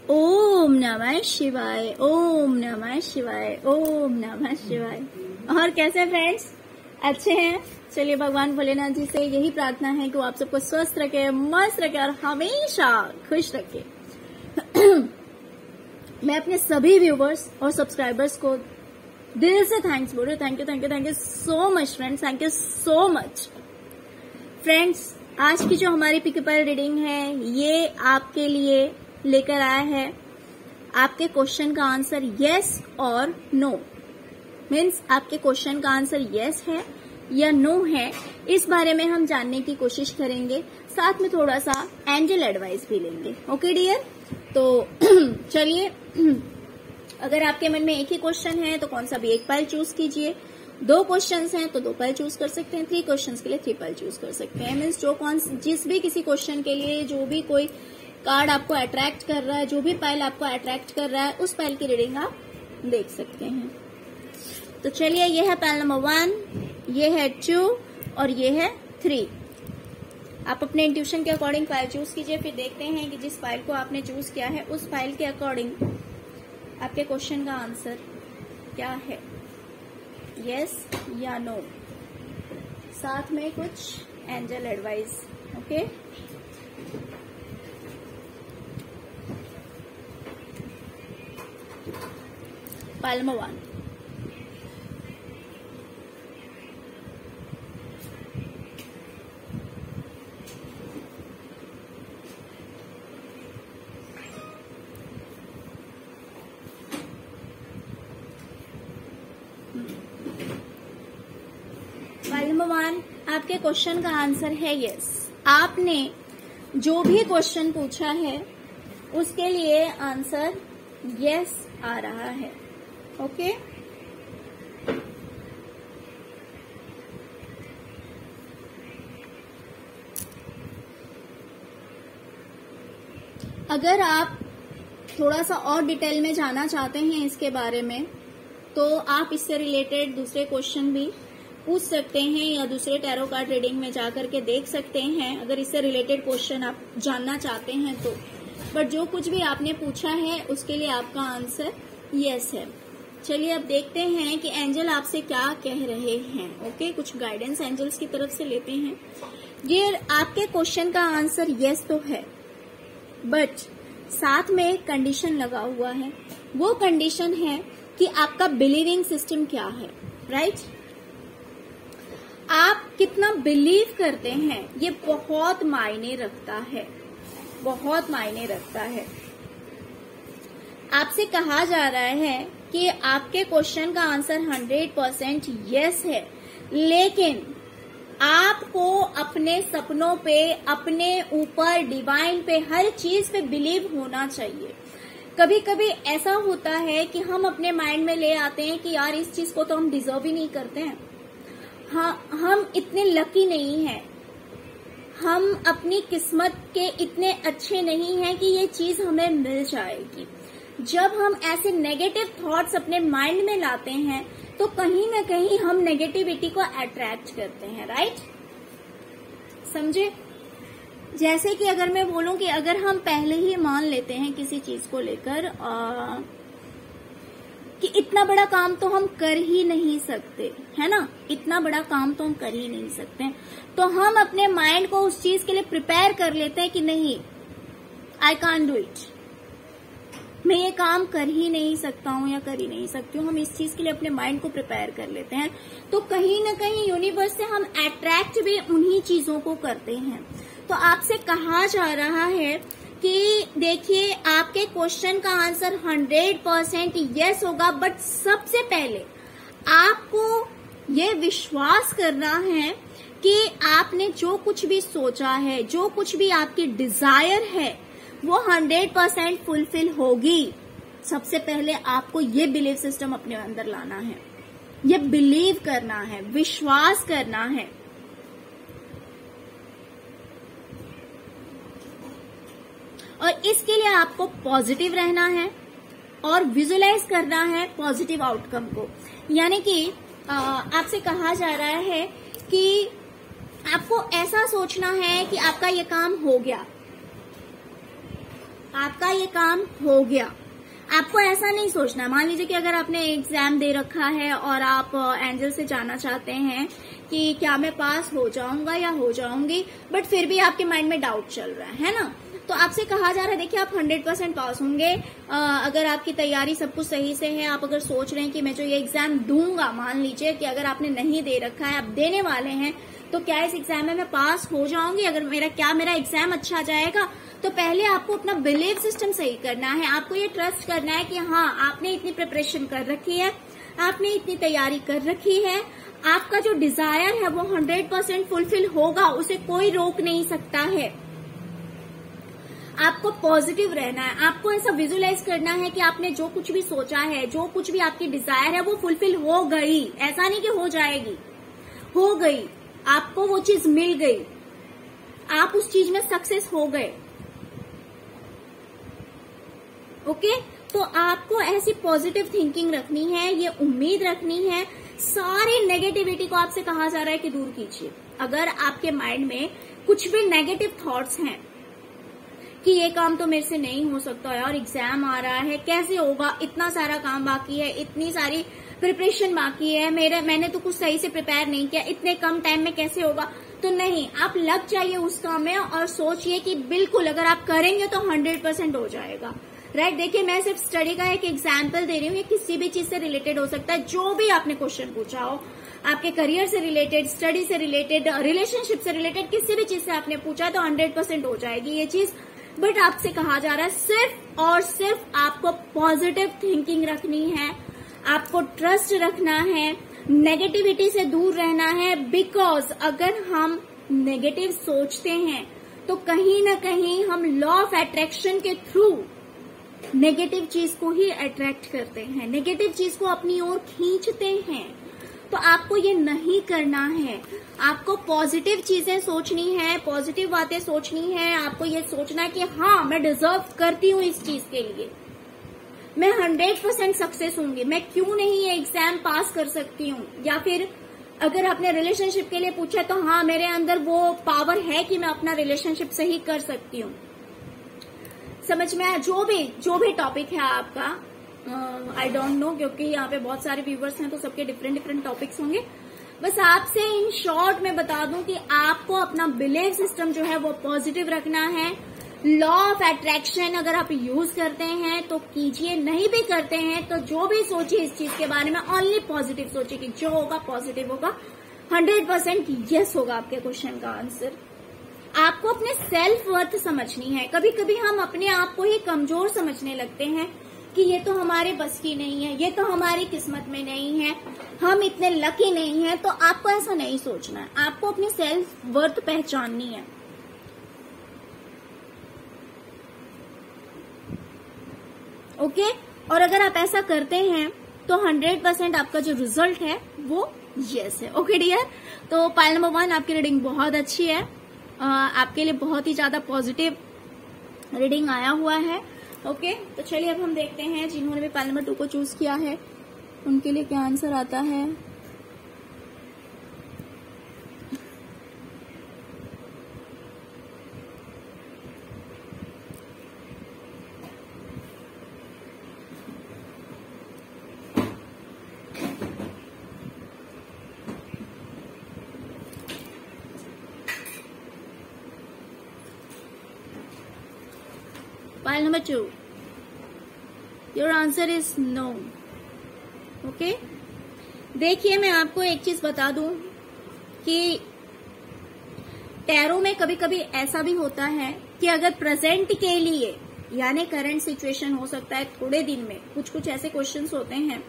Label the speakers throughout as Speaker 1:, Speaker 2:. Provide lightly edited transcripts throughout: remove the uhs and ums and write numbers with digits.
Speaker 1: ओम नमः शिवाय, ओम नमः शिवाय, ओम नमः शिवाय। और कैसे फ्रेंड्स, अच्छे हैं? चलिए भगवान भोलेनाथ जी से यही प्रार्थना है कि वो आप सबको स्वस्थ रखे, मस्त रखे और हमेशा खुश रखे। मैं अपने सभी व्यूवर्स और सब्सक्राइबर्स को दिल से थैंक्स बोल रही हूँ। Thank you, thank you, thank you so much friends, thank you so much friends. आज की जो हमारी पिकअपर रीडिंग है ये आपके लिए लेकर आया है आपके क्वेश्चन का आंसर यस और नो। मीन्स आपके क्वेश्चन का आंसर यस है या नो है, इस बारे में हम जानने की कोशिश करेंगे। साथ में थोड़ा सा एंजल एडवाइस भी लेंगे। ओके डियर, तो चलिए, अगर आपके मन में एक ही क्वेश्चन है तो कौन सा भी एक पाइल चूज कीजिए। 2 क्वेश्चंस हैं तो 2 पाइल चूज कर सकते हैं। 3 क्वेश्चंस के लिए 3 पाइल चूज कर सकते हैं। मीन्स जिस भी किसी क्वेश्चन के लिए जो भी कोई कार्ड आपको अट्रैक्ट कर रहा है, जो भी पाइल आपको अट्रैक्ट कर रहा है, उस पाइल की रीडिंग आप देख सकते हैं। तो चलिए, ये है पाइल नंबर 1, ये है 2 और ये है 3। आप अपने इंट्यूशन के अकॉर्डिंग पाइल चूज कीजिए, फिर देखते हैं कि जिस पाइल को आपने चूज किया है उस पाइल के अकॉर्डिंग आपके क्वेश्चन का आंसर क्या है, यस या नो। साथ में कुछ angel advice. Okay, pile number 1। Pile number 1, आपके क्वेश्चन का आंसर है यस। आपने जो भी क्वेश्चन पूछा है उसके लिए आंसर यस आ रहा है। ओके, अगर आप थोड़ा सा और डिटेल में जानना चाहते हैं इसके बारे में तो आप इससे रिलेटेड दूसरे क्वेश्चन भी पूछ सकते हैं या दूसरे टैरो कार्ड रीडिंग में जाकर के देख सकते हैं, अगर इससे रिलेटेड क्वेश्चन आप जानना चाहते हैं तो। बट जो कुछ भी आपने पूछा है उसके लिए आपका आंसर यस है। चलिए, अब देखते हैं कि एंजल आपसे क्या कह रहे हैं। ओके, कुछ गाइडेंस एंजल्स की तरफ से लेते हैं। डियर, आपके क्वेश्चन का आंसर यस तो है, बट साथ में एक कंडीशन लगा हुआ है। वो कंडीशन है कि आपका बिलीविंग सिस्टम क्या है, राइट? आप कितना बिलीव करते हैं ये बहुत मायने रखता है, बहुत मायने रखता है। आपसे कहा जा रहा है कि आपके क्वेश्चन का आंसर 100% यस है, लेकिन आपको अपने सपनों पे, अपने ऊपर, डिवाइन पे, हर चीज पे बिलीव होना चाहिए। कभी कभी ऐसा होता है कि हम अपने माइंड में ले आते हैं कि यार इस चीज को तो हम डिजर्व ही नहीं करते हैं, हाँ हम इतने लकी नहीं हैं, हम अपनी किस्मत के इतने अच्छे नहीं हैं कि ये चीज हमें मिल जाएगी। जब हम ऐसे नेगेटिव थॉट्स अपने माइंड में लाते हैं तो कहीं ना कहीं हम नेगेटिविटी को अट्रैक्ट करते हैं, राइट? समझे? जैसे कि अगर मैं बोलूं कि अगर हम पहले ही मान लेते हैं किसी चीज को लेकर कि इतना बड़ा काम तो हम कर ही नहीं सकते, है ना, इतना बड़ा काम तो हम कर ही नहीं सकते, तो हम अपने माइंड को उस चीज के लिए प्रिपेयर कर लेते हैं कि नहीं, आई कांट डू इट, मैं ये काम कर ही नहीं सकता हूँ या कर ही नहीं सकती हूँ। हम इस चीज के लिए अपने माइंड को प्रिपेयर कर लेते हैं, तो कहीं ना कहीं यूनिवर्स से हम अट्रैक्ट भी उन्हीं चीजों को करते हैं। तो आपसे कहा जा रहा है कि देखिए, आपके क्वेश्चन का आंसर 100% यस होगा, बट सबसे पहले आपको ये विश्वास करना है कि आपने जो कुछ भी सोचा है, जो कुछ भी आपकी डिजायर है, वो 100% फुलफिल होगी। सबसे पहले आपको ये बिलीव सिस्टम अपने अंदर लाना है, ये बिलीव करना है, विश्वास करना है। और इसके लिए आपको पॉजिटिव रहना है और विजुलाइज करना है पॉजिटिव आउटकम को। यानी कि आपसे कहा जा रहा है कि आपको ऐसा सोचना है कि आपका ये काम हो गया, आपका ये काम हो गया। आपको ऐसा नहीं सोचना, मान लीजिए कि अगर आपने एग्जाम दे रखा है और आप एंजल से जानना चाहते हैं कि क्या मैं पास हो जाऊंगा या हो जाऊंगी, बट फिर भी आपके माइंड में डाउट चल रहा है ना, तो आपसे कहा जा रहा है देखिए आप 100% पास होंगे अगर आपकी तैयारी सब कुछ सही से है। आप अगर सोच रहे हैं कि मैं जो ये एग्जाम दूंगा, मान लीजिए कि अगर आपने नहीं दे रखा है, आप देने वाले हैं, तो क्या इस एग्जाम में मैं पास हो जाऊंगी, अगर मेरा एग्जाम अच्छा जाएगा, तो पहले आपको अपना बिलीफ सिस्टम सही करना है। आपको ये ट्रस्ट करना है कि हाँ, आपने इतनी प्रिपरेशन कर रखी है, आपने इतनी तैयारी कर रखी है, आपका जो डिजायर है वो 100% फुलफिल होगा, उसे कोई रोक नहीं सकता है। आपको पॉजिटिव रहना है, आपको ऐसा विजुअलाइज करना है कि आपने जो कुछ भी सोचा है, जो कुछ भी आपकी डिजायर है, वो फुलफिल हो गई। ऐसा नहीं कि हो जाएगी, हो गई, आपको वो चीज मिल गई, आप उस चीज में सक्सेस हो गए। ओके, तो आपको ऐसी पॉजिटिव थिंकिंग रखनी है, ये उम्मीद रखनी है। सारी नेगेटिविटी को आपसे कहा जा रहा है कि दूर कीजिए। अगर आपके माइंड में कुछ भी नेगेटिव थॉट्स हैं कि ये काम तो मेरे से नहीं हो सकता यार, एग्जाम आ रहा है, कैसे होगा, इतना सारा काम बाकी है, इतनी सारी प्रिपरेशन बाकी है, मैंने तो कुछ सही से प्रिपेयर नहीं किया, इतने कम टाइम में कैसे होगा, तो नहीं, आप लग जाइए उस काम में और सोचिए कि बिल्कुल अगर आप करेंगे तो 100% हो जाएगा। राइट, देखिए मैं सिर्फ स्टडी का एक एग्जाम्पल दे रही हूँ, ये किसी भी चीज से रिलेटेड हो सकता है। जो भी आपने क्वेश्चन पूछा हो, आपके करियर से रिलेटेड, स्टडी से रिलेटेड, रिलेशनशिप से रिलेटेड, किसी भी चीज से आपने पूछा तो 100% हो जाएगी ये चीज। बट आपसे कहा जा रहा है सिर्फ और सिर्फ आपको पॉजिटिव थिंकिंग रखनी है, आपको ट्रस्ट रखना है, नेगेटिविटी से दूर रहना है। बिकॉज अगर हम नेगेटिव सोचते हैं तो कहीं ना कहीं हम लॉ ऑफ अट्रैक्शन के थ्रू नेगेटिव चीज को ही अट्रैक्ट करते हैं, नेगेटिव चीज को अपनी ओर खींचते हैं। तो आपको ये नहीं करना है, आपको पॉजिटिव चीजें सोचनी है, पॉजिटिव बातें सोचनी है। आपको ये सोचना है कि हाँ, मैं डिजर्व करती हूँ इस चीज के लिए, मैं 100% सक्सेस होंगी, मैं क्यों नहीं ये एग्जाम पास कर सकती हूँ। या फिर अगर आपने रिलेशनशिप के लिए पूछा तो हाँ, मेरे अंदर वो पावर है कि मैं अपना रिलेशनशिप सही कर सकती हूँ। समझ में आया? जो भी टॉपिक है आपका, आई डोंट नो, क्योंकि यहाँ पे बहुत सारे व्यूवर्स हैं तो सबके डिफरेंट टॉपिक्स होंगे। बस आपसे इन शॉर्ट में बता दूं कि आपको अपना बिलीफ सिस्टम जो है वो पॉजिटिव रखना है। लॉ ऑफ अट्रैक्शन अगर आप यूज करते हैं तो कीजिए, नहीं भी करते हैं तो जो भी सोचिए इस चीज के बारे में, ओनली पॉजिटिव सोचिए कि जो होगा पॉजिटिव होगा, 100% यस होगा आपके क्वेश्चन का आंसर। आपको अपने सेल्फ वर्थ समझनी है। कभी कभी हम अपने आप को ही कमजोर समझने लगते हैं कि ये तो हमारे बस की नहीं है, ये तो हमारी किस्मत में नहीं है, हम इतने लकी नहीं है। तो आपको ऐसा नहीं सोचना है, आपको अपनी सेल्फ वर्थ पहचाननी है। ओके, और अगर आप ऐसा करते हैं तो 100% आपका जो रिजल्ट है वो यस है। ओके डियर, तो पाइल नंबर 1 आपकी रीडिंग बहुत अच्छी है, आपके लिए बहुत ही ज्यादा पॉजिटिव रीडिंग आया हुआ है। ओके, तो चलिए अब हम देखते हैं जिन्होंने भी पाइल नंबर 2 को चूज किया है उनके लिए क्या आंसर आता है। Pile number 2, your answer is no. Okay, देखिए मैं आपको एक चीज बता दूं कि टैरो में कभी कभी ऐसा भी होता है कि अगर प्रेजेंट के लिए, यानी करंट सिचुएशन हो सकता है थोड़े दिन में, कुछ ऐसे क्वेश्चंस होते हैं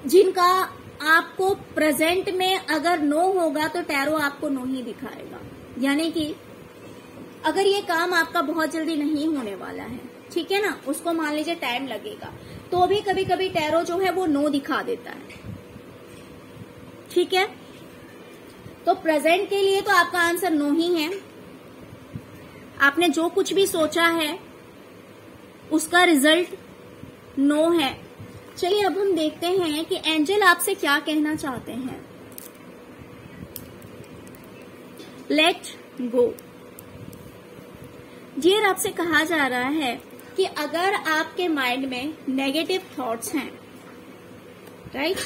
Speaker 1: जिनका आपको प्रेजेंट में अगर नो होगा तो टैरो आपको नो ही दिखाएगा। यानी कि अगर ये काम आपका बहुत जल्दी नहीं होने वाला है, ठीक है ना, उसको मान लीजिए टाइम लगेगा, तो भी कभी कभी टैरो जो है वो नो दिखा देता है। ठीक है, तो प्रेजेंट के लिए तो आपका आंसर नो ही है। आपने जो कुछ भी सोचा है उसका रिजल्ट नो है। चलिए अब हम देखते हैं कि एंजल आपसे क्या कहना चाहते हैं। Let go. डियर, आपसे कहा जा रहा है कि अगर आपके माइंड में नेगेटिव थॉट्स हैं, राइट,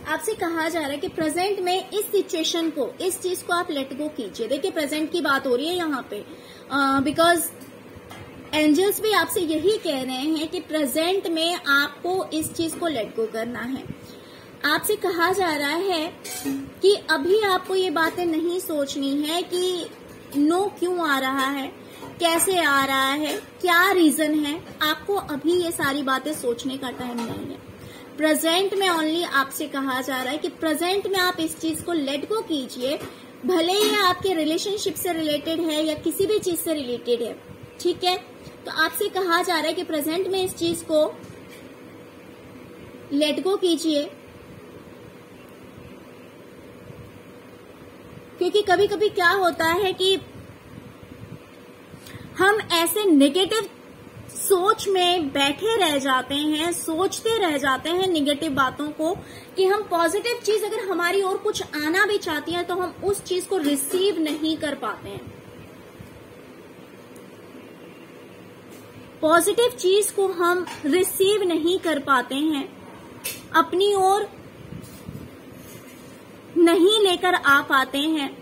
Speaker 1: आपसे कहा जा रहा है कि प्रेजेंट में इस सिचुएशन को, इस चीज को आप लेट गो कीजिए। देखिए प्रेजेंट की बात हो रही है यहाँ पे, बिकॉज एंजल्स भी आपसे यही कह रहे हैं कि प्रेजेंट में आपको इस चीज को लेट गो करना है। आपसे कहा जा रहा है कि अभी आपको ये बातें नहीं सोचनी है कि नो क्यों आ रहा है, कैसे आ रहा है, क्या रीजन है। आपको अभी ये सारी बातें सोचने का टाइम नहीं है। प्रेजेंट में ओनली आपसे कहा जा रहा है कि प्रेजेंट में आप इस चीज को लेट गो कीजिए, भले ही आपके रिलेशनशिप से रिलेटेड है या किसी भी चीज से रिलेटेड है, ठीक है। तो आपसे कहा जा रहा है कि प्रेजेंट में इस चीज को लेट गो कीजिए, क्योंकि कभी कभी क्या होता है कि हम ऐसे नेगेटिव सोच में बैठे रह जाते हैं, सोचते रह जाते हैं निगेटिव बातों को, कि हम पॉजिटिव चीज अगर हमारी ओर कुछ आना भी चाहती है तो हम उस चीज को रिसीव नहीं कर पाते हैं। पॉजिटिव चीज को हम रिसीव नहीं कर पाते हैं, अपनी ओर नहीं लेकर आ पाते हैं,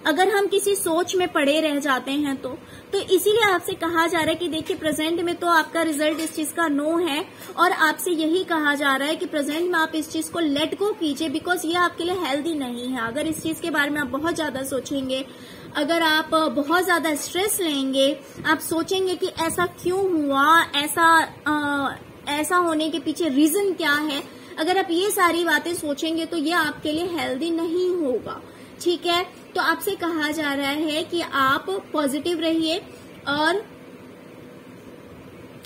Speaker 1: अगर हम किसी सोच में पड़े रह जाते हैं तो इसीलिए आपसे कहा जा रहा है कि देखिए प्रेजेंट में तो आपका रिजल्ट इस चीज का नो है, और आपसे यही कहा जा रहा है कि प्रेजेंट में आप इस चीज को लेट गो कीजिए, बिकॉज ये आपके लिए हेल्दी नहीं है। अगर इस चीज के बारे में आप बहुत ज्यादा सोचेंगे, अगर आप बहुत ज्यादा स्ट्रेस लेंगे, आप सोचेंगे कि ऐसा क्यों हुआ, ऐसा होने के पीछे रीजन क्या है, अगर आप ये सारी बातें सोचेंगे तो ये आपके लिए हेल्दी नहीं होगा, ठीक है। तो आपसे कहा जा रहा है कि आप पॉजिटिव रहिए और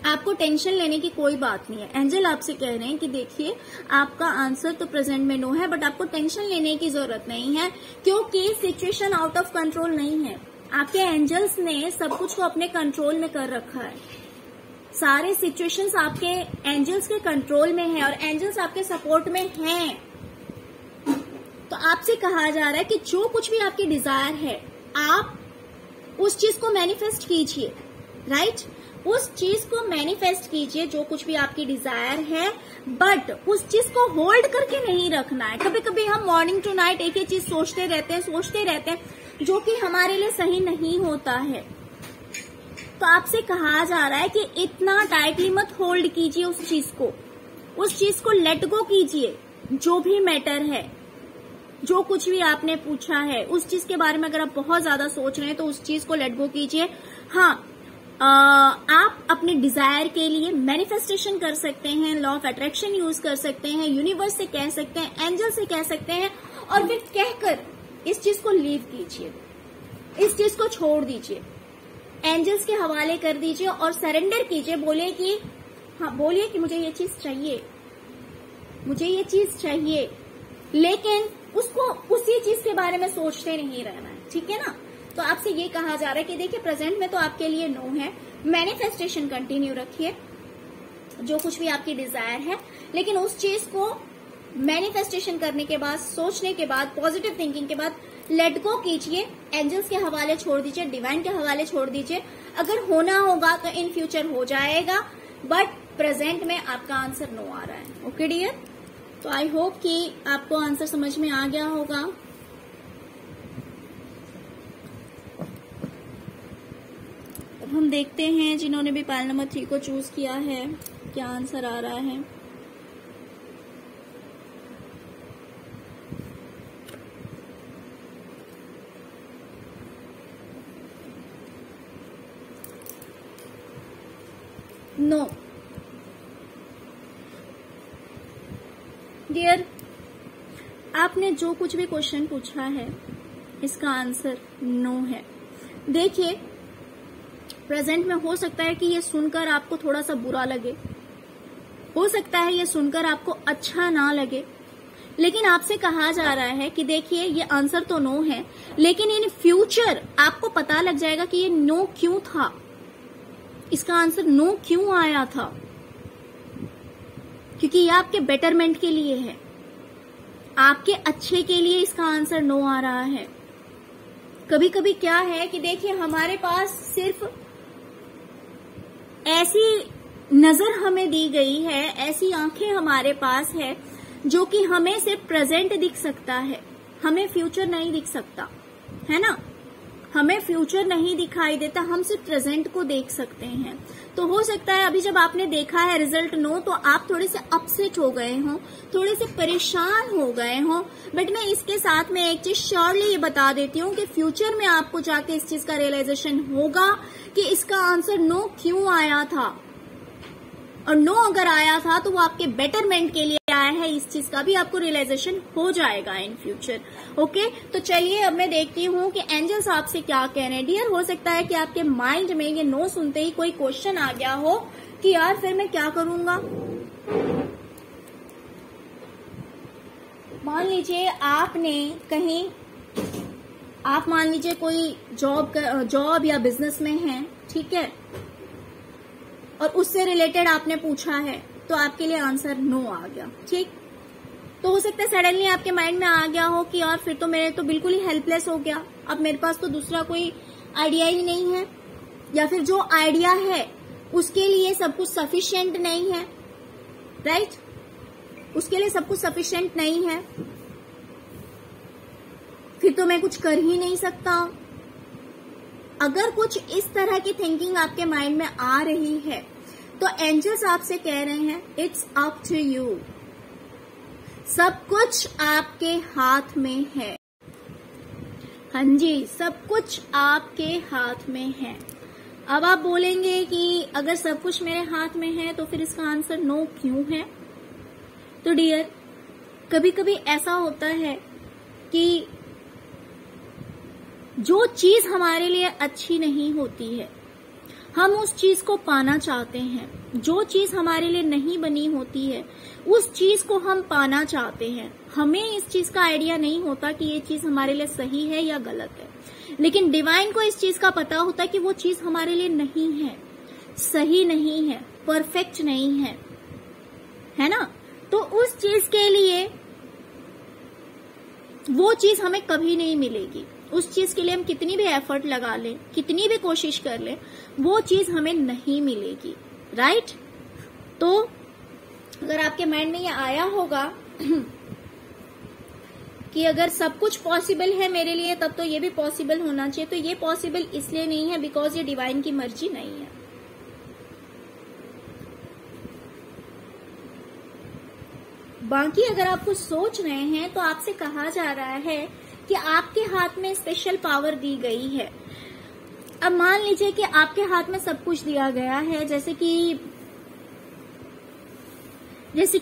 Speaker 1: आपको टेंशन लेने की कोई बात नहीं है। एंजल आपसे कह रहे हैं कि देखिए आपका आंसर तो प्रेजेंट में नो है, बट आपको टेंशन लेने की जरूरत नहीं है, क्योंकि सिचुएशन आउट ऑफ कंट्रोल नहीं है। आपके एंजल्स ने सब कुछ को अपने कंट्रोल में कर रखा है, सारे सिचुएशंस आपके एंजल्स के कंट्रोल में है और एंजल्स आपके सपोर्ट में हैं। तो आपसे कहा जा रहा है कि जो कुछ भी आपकी डिजायर है आप उस चीज को मैनिफेस्ट कीजिए, राइट, उस चीज को मैनिफेस्ट कीजिए जो कुछ भी आपकी डिजायर है, बट उस चीज को होल्ड करके नहीं रखना है। कभी कभी हम मॉर्निंग टू नाइट एक ही चीज सोचते रहते हैं जो कि हमारे लिए सही नहीं होता है। तो आपसे कहा जा रहा है कि इतना टाइटली मत होल्ड कीजिए उस चीज को लेट गो कीजिए। जो भी मैटर है, जो कुछ भी आपने पूछा है, उस चीज के बारे में अगर आप बहुत ज्यादा सोच रहे हैं तो उस चीज को लेट गो कीजिए। हाँ, आप अपने डिजायर के लिए मैनिफेस्टेशन कर सकते हैं, लॉ ऑफ अट्रैक्शन यूज कर सकते हैं, यूनिवर्स से कह सकते हैं, एंजल से कह सकते हैं, और फिर कहकर इस चीज को लीव कीजिए, इस चीज को छोड़ दीजिए, एंजल्स के हवाले कर दीजिए और सरेंडर कीजिए। बोलिए कि मुझे ये चीज चाहिए, मुझे ये चीज चाहिए, लेकिन उसको उसी चीज के बारे में सोचते नहीं रहना है, ठीक है ना। तो आपसे ये कहा जा रहा है कि देखिए प्रेजेंट में तो आपके लिए नो है, मैनिफेस्टेशन कंटिन्यू रखिए जो कुछ भी आपकी डिजायर है, लेकिन उस चीज को मैनिफेस्टेशन करने के बाद, सोचने के बाद, पॉजिटिव थिंकिंग के बाद लेट गो कीजिए, एंजल्स के हवाले छोड़ दीजिए, डिवाइन के हवाले छोड़ दीजिए। अगर होना होगा तो इन फ्यूचर हो जाएगा, बट प्रेजेंट में आपका आंसर नो आ रहा है। ओके डियर, तो आई होप कि आपको आंसर समझ में आ गया होगा। अब हम देखते हैं जिन्होंने भी पायल नंबर 3 को चूज किया है क्या आंसर आ रहा है। नो डियर, आपने जो कुछ भी क्वेश्चन पूछा है इसका आंसर नो है। देखिए प्रेजेंट में हो सकता है कि ये सुनकर आपको थोड़ा सा बुरा लगे, हो सकता है ये सुनकर आपको अच्छा ना लगे, लेकिन आपसे कहा जा रहा है कि देखिए ये आंसर तो नो है, लेकिन इन फ्यूचर आपको पता लग जाएगा कि ये नो क्यों था, इसका आंसर नो क्यों आया था। क्योंकि ये आपके बेटरमेंट के लिए है, आपके अच्छे के लिए इसका आंसर नो आ रहा है। कभी कभी क्या है कि देखिए हमारे पास सिर्फ ऐसी नजर हमें दी गई है, ऐसी आंखें हमारे पास है जो कि हमें सिर्फ प्रेजेंट दिख सकता है, हमें फ्यूचर नहीं दिख सकता, है ना। हमें फ्यूचर नहीं दिखाई देता, हम सिर्फ प्रेजेंट को देख सकते हैं। तो हो सकता है अभी जब आपने देखा है रिजल्ट नो, तो आप थोड़े से अपसेट हो गए हो, थोड़े से परेशान हो गए हो। बट मैं इसके साथ में एक चीज श्योरली ये बता देती हूँ कि फ्यूचर में आपको जाके इस चीज का रियलाइजेशन होगा कि इसका आंसर नो क्यों आया था, और नो अगर आया था तो वो आपके बेटरमेंट के लिए आया है। इस चीज का भी आपको रियलाइजेशन हो जाएगा इन फ्यूचर। ओके, तो चलिए अब मैं देखती हूँ कि एंजल्स आपसे क्या कह रहे हैं। डियर, हो सकता है कि आपके माइंड में ये नो सुनते ही कोई क्वेश्चन आ गया हो कि यार फिर मैं क्या करूंगा। मान लीजिए आपने कहीं, आप मान लीजिए कोई जॉब या बिजनेस में हैं, ठीक है, और उससे रिलेटेड आपने पूछा है तो आपके लिए आंसर नो आ गया, ठीक। तो हो सकता है सडनली आपके माइंड में आ गया हो कि यार फिर तो मेरे तो बिल्कुल ही हेल्पलेस हो गया, अब मेरे पास तो दूसरा कोई आइडिया ही नहीं है, या फिर जो आइडिया है उसके लिए सब कुछ सफिशिएंट नहीं है, राइट, उसके लिए सब कुछ सफिशिएंट नहीं है, फिर तो मैं कुछ कर ही नहीं सकता। अगर कुछ इस तरह की थिंकिंग आपके माइंड में आ रही है तो एंजल्स आपसे कह रहे हैं इट्स अप टू यू, सब कुछ आपके हाथ में है। हाँ जी, सब कुछ आपके हाथ में है। अब आप बोलेंगे कि अगर सब कुछ मेरे हाथ में है तो फिर इसका आंसर नो क्यों है। तो डियर, कभी कभी ऐसा होता है कि जो चीज हमारे लिए अच्छी नहीं होती है, हम उस चीज को पाना चाहते हैं। जो चीज हमारे लिए नहीं बनी होती है उस चीज को हम पाना चाहते हैं। हमें इस चीज का आइडिया नहीं होता कि ये चीज हमारे लिए सही है या गलत है, लेकिन डिवाइन को इस चीज का पता होता है कि वो चीज हमारे लिए नहीं है, सही नहीं है, परफेक्ट नहीं है ना। तो उस चीज के लिए वो चीज हमें कभी नहीं मिलेगी। उस चीज के लिए हम कितनी भी एफर्ट लगा लें, कितनी भी कोशिश कर लें, वो चीज हमें नहीं मिलेगी, राइट। तो अगर आपके माइंड में ये आया होगा कि अगर सब कुछ पॉसिबल है मेरे लिए तब तो ये भी पॉसिबल होना चाहिए, तो ये पॉसिबल इसलिए नहीं है बिकॉज ये डिवाइन की मर्जी नहीं है। बाकी अगर आप कुछ सोच रहे हैं तो आपसे कहा जा रहा है कि आपके हाथ में स्पेशल पावर दी गई है। अब मान लीजिए कि आपके हाथ में सब कुछ दिया गया है, जैसे कि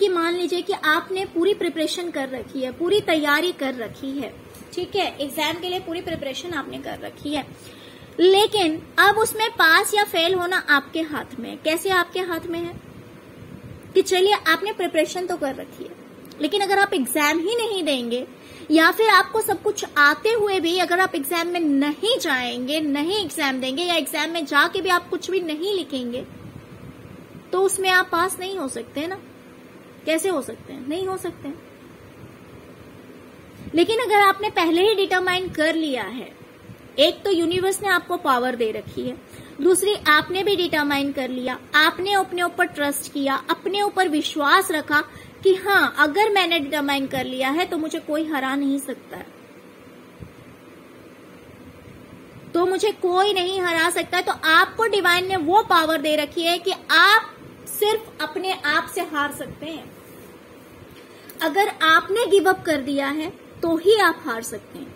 Speaker 1: मान लीजिए कि आपने पूरी प्रिपरेशन कर रखी है, पूरी तैयारी कर रखी है, ठीक है, एग्जाम के लिए पूरी प्रिपरेशन आपने कर रखी है, लेकिन अब उसमें पास या फेल होना आपके हाथ में है। कैसे आपके हाथ में है कि चलिए आपने प्रिपरेशन तो कर रखी है, लेकिन अगर आप एग्जाम ही नहीं देंगे या फिर आपको सब कुछ आते हुए भी अगर आप एग्जाम में नहीं जाएंगे, नहीं एग्जाम देंगे, या एग्जाम में जाके भी आप कुछ भी नहीं लिखेंगे, तो उसमें आप पास नहीं हो सकते ना। कैसे हो सकते हैं? नहीं हो सकते। लेकिन अगर आपने पहले ही डिटरमाइन कर लिया है, एक तो यूनिवर्स ने आपको पावर दे रखी है, दूसरी आपने भी डिटरमाइन कर लिया, आपने अपने ऊपर ट्रस्ट किया, अपने ऊपर विश्वास रखा कि हाँ अगर मैंने डिटरमाइन कर लिया है तो मुझे कोई हरा नहीं सकता है, तो मुझे कोई नहीं हरा सकता है। तो आपको डिवाइन ने वो पावर दे रखी है कि आप सिर्फ अपने आप से हार सकते हैं। अगर आपने गिव अप कर दिया है तो ही आप हार सकते हैं,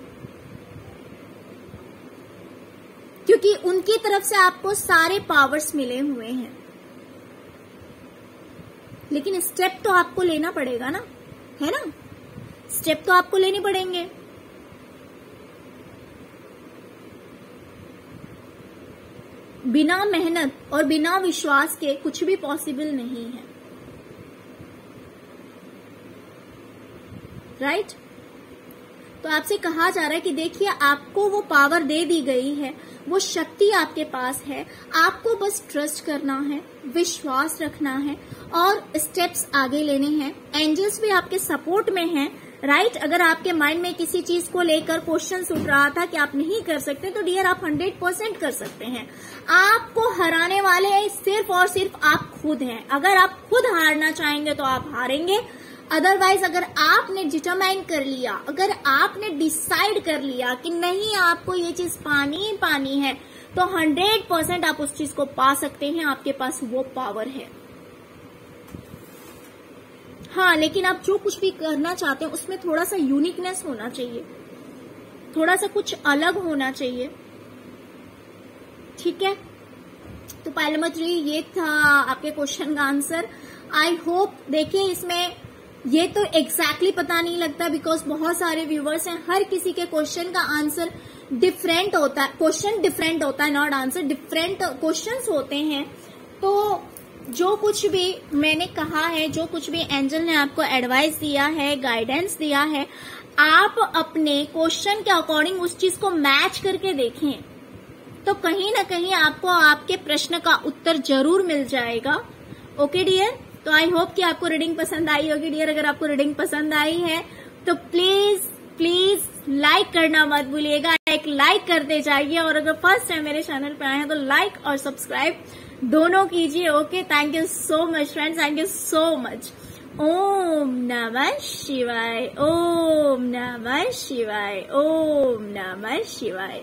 Speaker 1: क्योंकि उनकी तरफ से आपको सारे पावर्स मिले हुए हैं। लेकिन स्टेप तो आपको लेना पड़ेगा ना, है ना, स्टेप तो आपको लेने पड़ेंगे। बिना मेहनत और बिना विश्वास के कुछ भी पॉसिबल नहीं है, राइट। तो आपसे कहा जा रहा है कि देखिए आपको वो पावर दे दी गई है, वो शक्ति आपके पास है, आपको बस ट्रस्ट करना है, विश्वास रखना है और स्टेप्स आगे लेने हैं। एंजल्स भी आपके सपोर्ट में हैं, राइट। अगर आपके माइंड में किसी चीज को लेकर क्वेश्चन उठ रहा था कि आप नहीं कर सकते, तो डियर आप 100% कर सकते हैं। आपको हराने वाले सिर्फ और सिर्फ आप खुद हैं। अगर आप खुद हारना चाहेंगे तो आप हारेंगे, अदरवाइज अगर आपने डिटरमाइन कर लिया, अगर आपने डिसाइड कर लिया कि नहीं आपको ये चीज पानी ही पानी है, तो 100% आप उस चीज को पा सकते हैं। आपके पास वो पावर है। हाँ, लेकिन आप जो कुछ भी करना चाहते हैं उसमें थोड़ा सा यूनिकनेस होना चाहिए, थोड़ा सा कुछ अलग होना चाहिए, ठीक है। तो पायलट नंबर 3 ये था आपके क्वेश्चन का आंसर। आई होप, देखिए इसमें ये तो एग्जैक्टली पता नहीं लगता बिकॉज बहुत सारे व्यूवर्स हैं, हर किसी के क्वेश्चन का आंसर डिफरेंट होता है, क्वेश्चन डिफरेंट होता है, नॉट आंसर, डिफरेंट क्वेश्चंस होते हैं। तो जो कुछ भी मैंने कहा है, जो कुछ भी एंजल ने आपको एडवाइस दिया है, गाइडेंस दिया है, आप अपने क्वेश्चन के अकॉर्डिंग उस चीज को मैच करके देखें, तो कहीं ना कहीं आपको आपके प्रश्न का उत्तर जरूर मिल जाएगा। ओके डियर, तो आई होप कि आपको रीडिंग पसंद आई होगी डियर। अगर आपको रीडिंग पसंद आई है तो प्लीज प्लीज लाइक करना मत भूलिएगा, एक लाइक करते जाइए, और अगर फर्स्ट टाइम मेरे चैनल पे आए हैं तो लाइक और सब्सक्राइब दोनों कीजिए। Okay, thank you so much friends, thank you so much. ओम नमः शिवाय, ओम नमः शिवाय, ओम नमः शिवाय।